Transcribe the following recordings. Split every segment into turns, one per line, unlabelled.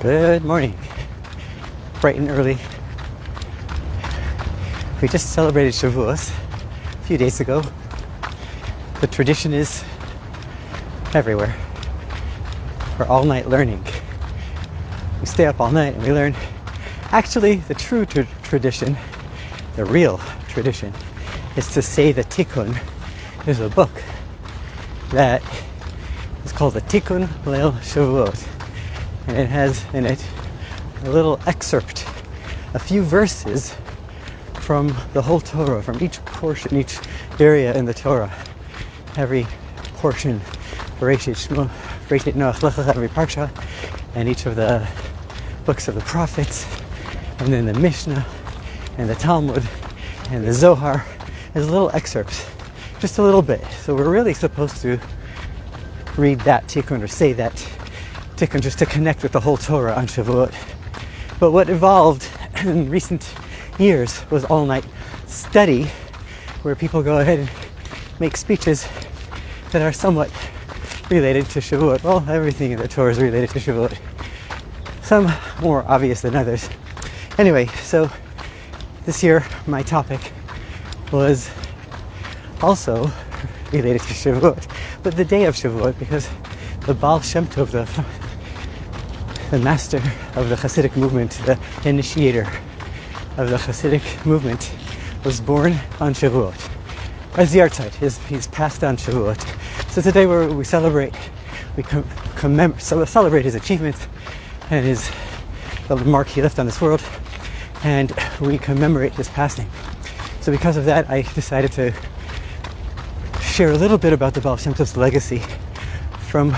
Good morning. Bright and early. We just celebrated Shavuot a few days ago. The tradition is everywhere. We're all night learning. We stay up all night and we learn. Actually, the true tradition, the real tradition, is to say the Tikkun. There's a book that is called the Tikkun Leil Shavuot. And it has in it a little excerpt, a few verses from the whole Torah, from each portion, each area in the Torah. Every portion, Bereshit, Shmo, Bereshit, Noach, Lech Lecha, every parsha, and each of the books of the prophets, and then the Mishnah, and the Talmud, and the Zohar. There's little excerpts, just a little bit. So we're really supposed to read that Tikkun, or say that Tikkun, just to connect with the whole Torah on Shavuot. But what evolved in recent years was all-night study, where people go ahead and make speeches that are somewhat related to Shavuot. Well, everything in the Torah is related to Shavuot. Some more obvious than others. Anyway, so this year my topic was also related to Shavuot, but the day of Shavuot, because the Baal Shem Tov, the master of the Hasidic movement, the initiator of the Hasidic movement, was born on Shavuot. As the Yartzeit, he's passed on Shavuot. So today we celebrate, celebrate his achievements and the mark he left on this world, and we commemorate his passing. So because of that, I decided to share a little bit about the Baal Shem Tov's legacy from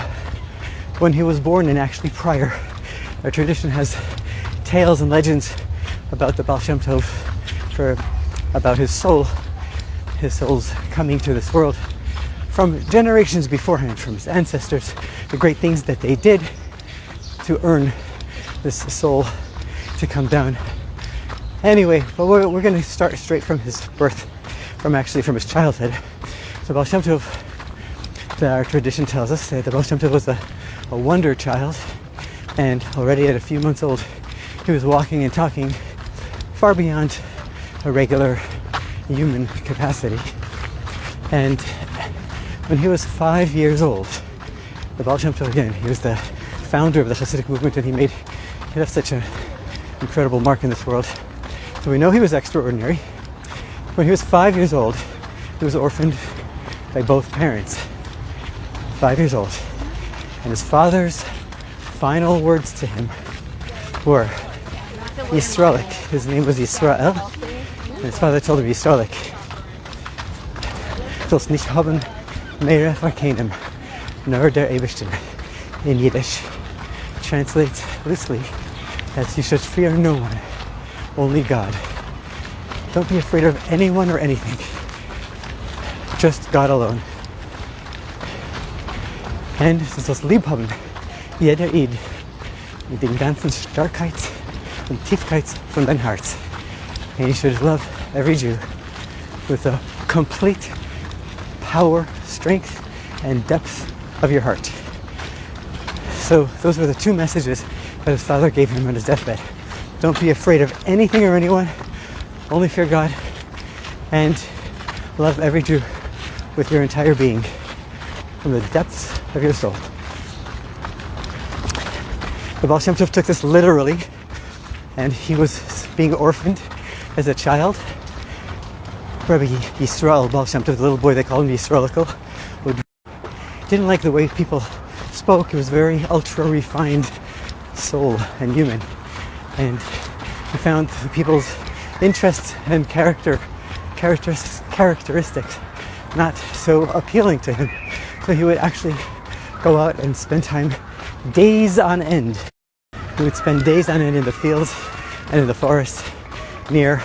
when he was born and actually prior. Our tradition has tales and legends about the Baal Shem Tov, about his soul's coming to this world from generations beforehand, from his ancestors, the great things that they did to earn this soul to come down. Anyway, but we're going to start straight from his birth, from his childhood. So Baal Shem Tov, our tradition tells us that the Baal Shem Tov was a wonder child, and already at a few months old, he was walking and talking far beyond a regular human capacity. And when he was 5 years old, the Baal Shem Tov, again, he was the founder of the Hasidic movement, and he left such an incredible mark in this world. So we know he was extraordinary. When he was 5 years old, he was orphaned by both parents. 5 years old. And his father's final words to him were Yisraelik. His name was Yisrael. And his father told him Yisraelik. Sollst nicht haben mehr verkennen, nur der Eibishter, in Yiddish. Translates loosely as you should fear no one, only God. Don't be afraid of anyone or anything. Just God alone. And du sollst lieb haben, jeder Eid, mit den ganzen Starkheit und Tiefkeit von dein Herz. And you should love every Jew with the complete power, strength, and depth of your heart. So those were the two messages that his father gave him on his deathbed. Don't be afraid of anything or anyone, only fear God, and love every Jew with your entire being, from the depths of your soul. The Baal Shem Tov took this literally, and he was being orphaned as a child. Rabbi Yisrael Baal Shem Tov, the little boy, they called him Yisraelikal, didn't like the way people spoke. He was very ultra refined soul and human, and he found people's interests and characteristics not so appealing to him. So he would actually go out and spend time, days on end. He would spend days on end in the fields and in the forest near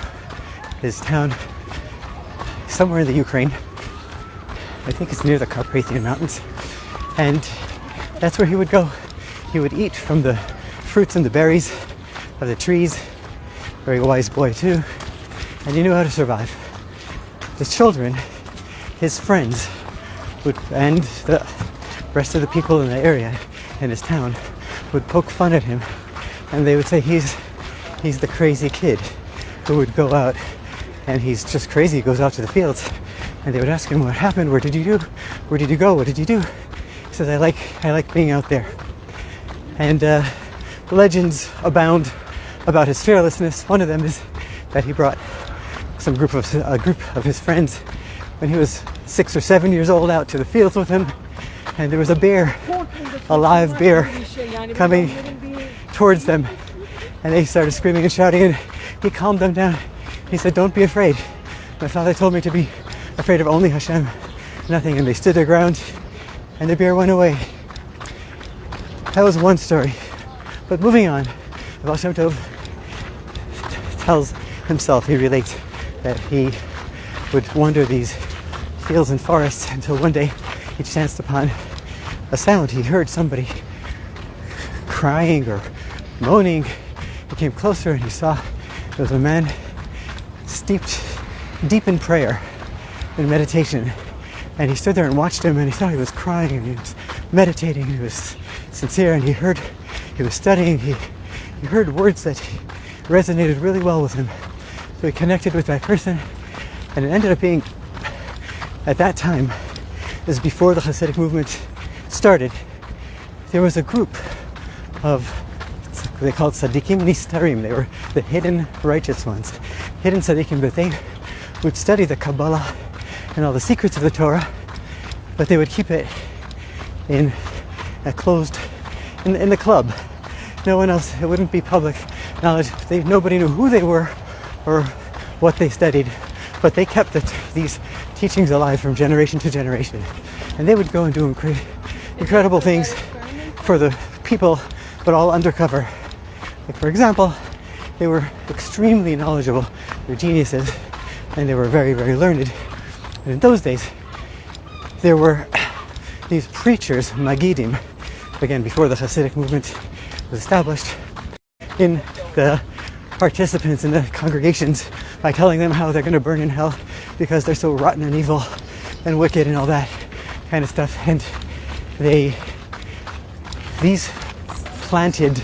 his town, somewhere in the Ukraine. I think it's near the Carpathian Mountains. And that's where he would go. He would eat from the fruits and the berries of the trees. Very wise boy too. And he knew how to survive. The children, his friends, and the rest of the people in the area, in his town, would poke fun at him and they would say he's the crazy kid who would go out, and he's just crazy, he goes out to the fields, and they would ask him what happened, where did you go, what did you do? He says, I like being out there. And legends abound about his fearlessness. One of them is that he brought a group of his friends when he was 6 or 7 years old out to the fields with him, and there was a live bear coming towards them, and they started screaming and shouting, and he calmed them down. He said, don't be afraid. My father told me to be afraid of only Hashem, nothing. And they stood their ground, and the bear went away. That was one story. But moving on, the Baal Shem Tov tells himself, he relates, that he would wander these fields and forests until one day he chanced upon a sound. He heard somebody crying or moaning. He came closer and he saw there was a man steeped deep in prayer and meditation. And he stood there and watched him, and he saw he was crying and he was meditating, he was sincere, and he was studying, he heard words that resonated really well with him. So he connected with that person, and it ended up being, at that time, this is before the Hasidic movement started, there was a group of, they called tzaddikim nistarim. They were the hidden righteous ones, hidden tzaddikim, but they would study the Kabbalah and all the secrets of the Torah, but they would keep it in a closed, in the club. No one else, it wouldn't be public knowledge. Nobody knew who they were or what they studied, but they kept these teachings alive from generation to generation. And they would go and do incredible things for the people, but all undercover. Like, for example, they were extremely knowledgeable, they're geniuses, and they were very, very learned. And in those days, there were these preachers, Magidim, again, before the Hasidic movement was established, in the participants in the congregations by telling them how they're going to burn in hell because they're so rotten and evil and wicked and all that kind of stuff. And these planted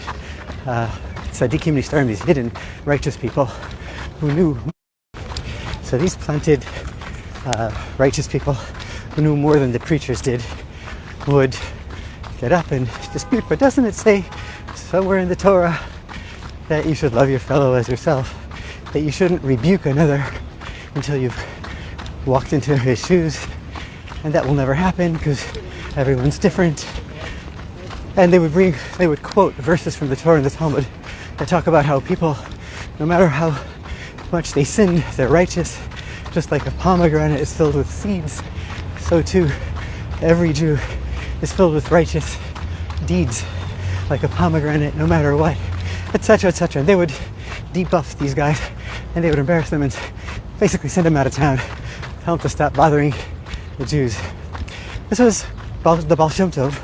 tzaddikim nistarim, these hidden righteous people who knew. So these planted righteous people who knew more than the preachers did would get up and dispute. But doesn't it say somewhere in the Torah that you should love your fellow as yourself, that you shouldn't rebuke another until you've walked into his shoes? And that will never happen because everyone's different. And they would quote verses from the Torah and the Talmud that talk about how people, no matter how much they sin, they're righteous. Just like a pomegranate is filled with seeds, so too every Jew is filled with righteous deeds, like a pomegranate, no matter what, etc., etc. And they would debuff these guys, and they would embarrass them and basically send them out of town, tell them to stop bothering the Jews. This was the Baal Shem Tov.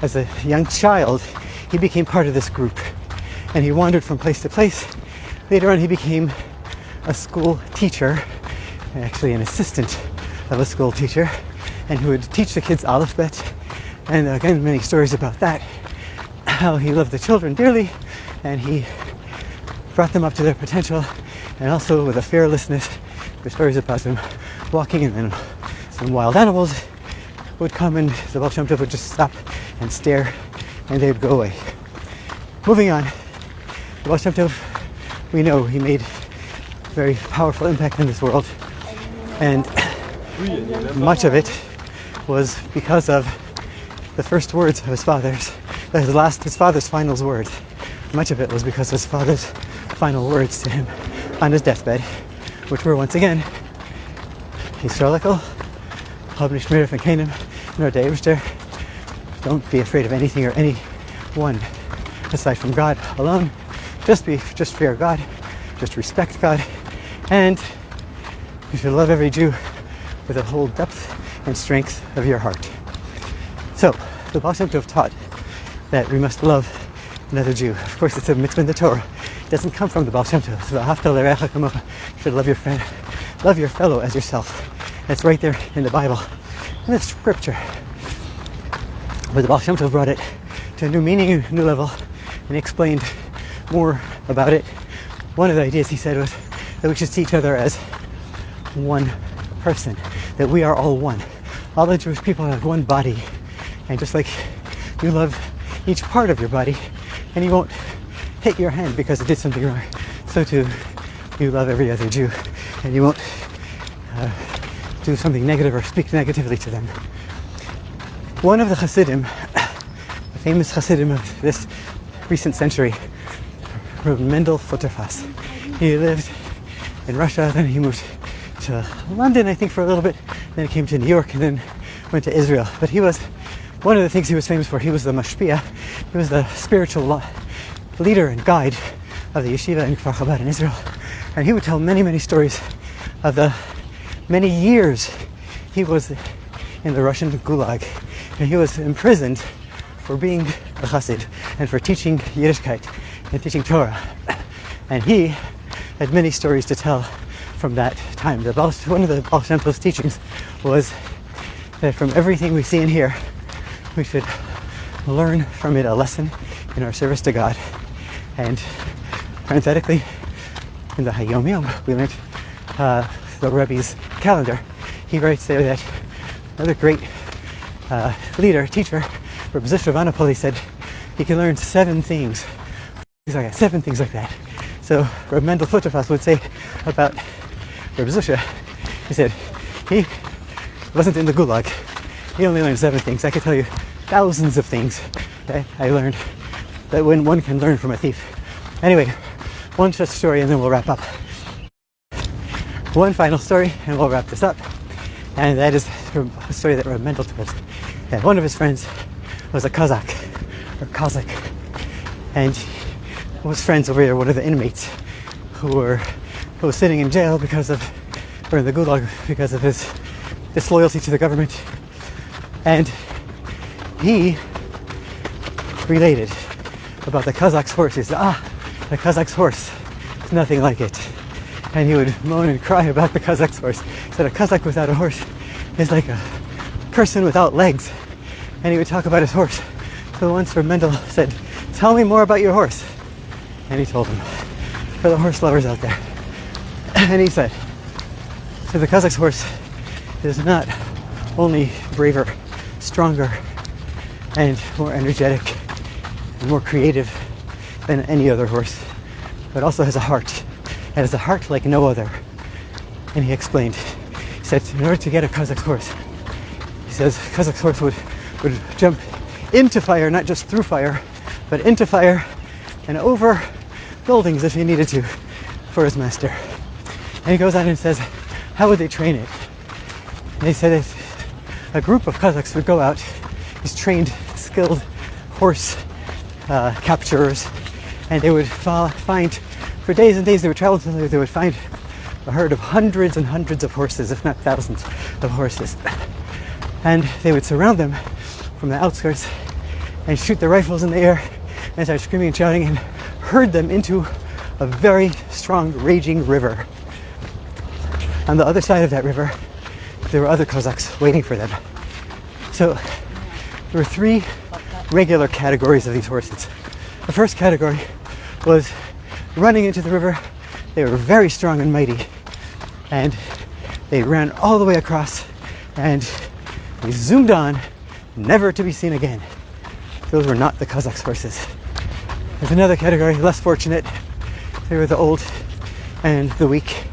As a young child, he became part of this group, and he wandered from place to place. Later on, he became a school teacher, actually an assistant of a school teacher, and who would teach the kids Aleph Bet. And again, many stories about that, how he loved the children dearly, and he brought them up to their potential, and also with a fearlessness. There's stories about them walking, and then some wild animals would come, and the Baal Shem Tov would just stop and stare, and they would go away. Moving on, the Baal Shem Tov, we know he made a very powerful impact in this world, and much of it was because of the first words of his father's final words. Much of it was because of his father's final words to him on his deathbed, which were once again, Yisrael, Hab Nishmir Fenkenim, Nor Deivishter. Don't be afraid of anything or anyone aside from God alone. Just fear God, just respect God, and you should love every Jew with the whole depth and strength of your heart. So, the Baal Shem Tov taught that we must love another Jew. Of course, it's a mitzvah in the Torah. It doesn't come from the Baal Shem Tov. You should love your friend, love your fellow as yourself. That's right there in the Bible, in the scripture. But the Baal Shem Tov brought it to a new meaning, a new level, and explained more about it, one of the ideas he said was that we should see each other as one person, that we are all one. All the Jewish people have one body, and just like you love each part of your body, and you won't hit your hand because it did something wrong, so too you love every other Jew, and you won't do something negative or speak negatively to them. One of the Hasidim, the famous Hasidim of this recent century, Reb Mendel Futterfass, he lived in Russia, then he moved to London, I think, for a little bit, then he came to New York, and then went to Israel. But he was, one of the things he was famous for, he was the mashpia, he was the spiritual leader and guide of the yeshiva in Kfar Chabad in Israel. And he would tell many, many stories of the many years he was in the Russian Gulag, and he was imprisoned for being a Chassid and for teaching Yiddishkeit and teaching Torah. And he had many stories to tell from that time. One of the Baal Shem Tov's teachings was that from everything we see and hear, we should learn from it a lesson in our service to God. And parenthetically, in the Hayom Yom, we learned the Rebbe's calendar. He writes there that another great leader, teacher, Reb Zisha Vanapoli, said he can learn 7 things. He's like 7 things like that. So Reb Mendel Futterfass would say about Reb Zisha, he said he wasn't in the Gulag. He only learned 7 things. I could tell you thousands of things that I learned that when one can learn from a thief. Anyway, one such story and then we'll wrap up. One final story and we'll wrap this up. And that is a story that Reb Mendel told us. That one of his friends was a Cossack, and was friends with one of the inmates who was sitting in jail or in the Gulag because of his disloyalty to the government. And he related about the Cossack's horse. He said, the Cossack's horse is nothing like it. And he would moan and cry about the Cossack's horse. He said a Cossack without a horse is like a person without legs. And he would talk about his horse. So once Reb Mendel said, tell me more about your horse. And he told him, for the horse lovers out there. And he said, so the Cossack's horse is not only braver, stronger, and more energetic, and more creative than any other horse, but also has a heart. It has a heart like no other. And he explained, he said, in order to get a Cossack's horse, he says, Cossack's horse would jump into fire, not just through fire, but into fire and over buildings if he needed to for his master. And he goes on and says, how would they train it? And they said if a group of Cossacks would go out, these trained, skilled horse capturers, and they would find, for days and days they would travel until they would find a herd of hundreds and hundreds of horses, if not thousands of horses. And they would surround them from the outskirts and shoot their rifles in the air and start screaming and shouting and herd them into a very strong, raging river. On the other side of that river, there were other Cossacks waiting for them. So there were 3 regular categories of these horses. The first category was running into the river. They were very strong and mighty, and they ran all the way across and they zoomed on, never to be seen again. Those were not the Cossacks' horses. There's another category, less fortunate. They were the old and the weak,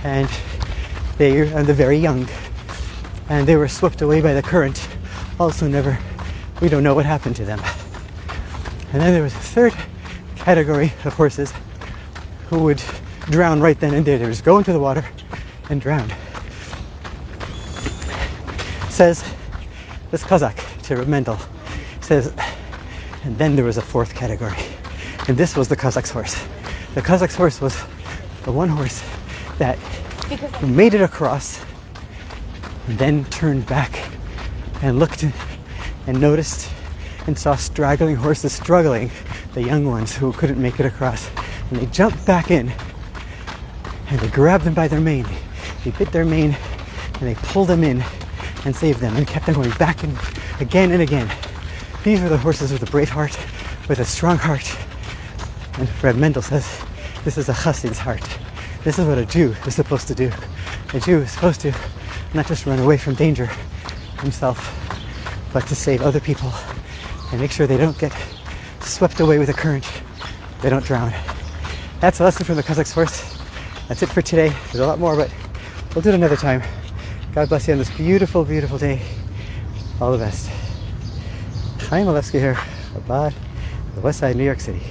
and the very young, and they were swept away by the current. Also we don't know what happened to them. And then there was a third category of horses who would drown right then and there. They would just go into the water and drown. Says this Cossack to Reb Mendel, says, and then there was a 4th category, and this was the Cossack's horse. The Cossack's horse was the one horse that made it across and then turned back and looked and noticed and saw straggling horses struggling, the young ones who couldn't make it across. And they jumped back in and they grabbed them by their mane. They bit their mane and they pulled them in and saved them and kept them going back and again and again. These were the horses with a brave heart, with a strong heart, And Reb Mendel says this is a chassid's heart. This is what a Jew is supposed to do. A Jew is supposed to not just run away from danger himself, but to save other people and make sure they don't get swept away with the current. They don't drown. That's a lesson from the Cossack horse. That's it for today. There's a lot more, but we'll do it another time. God bless you on this beautiful, beautiful day. All the best. Chaim Alevsky here, Abad, the West Side, New York City.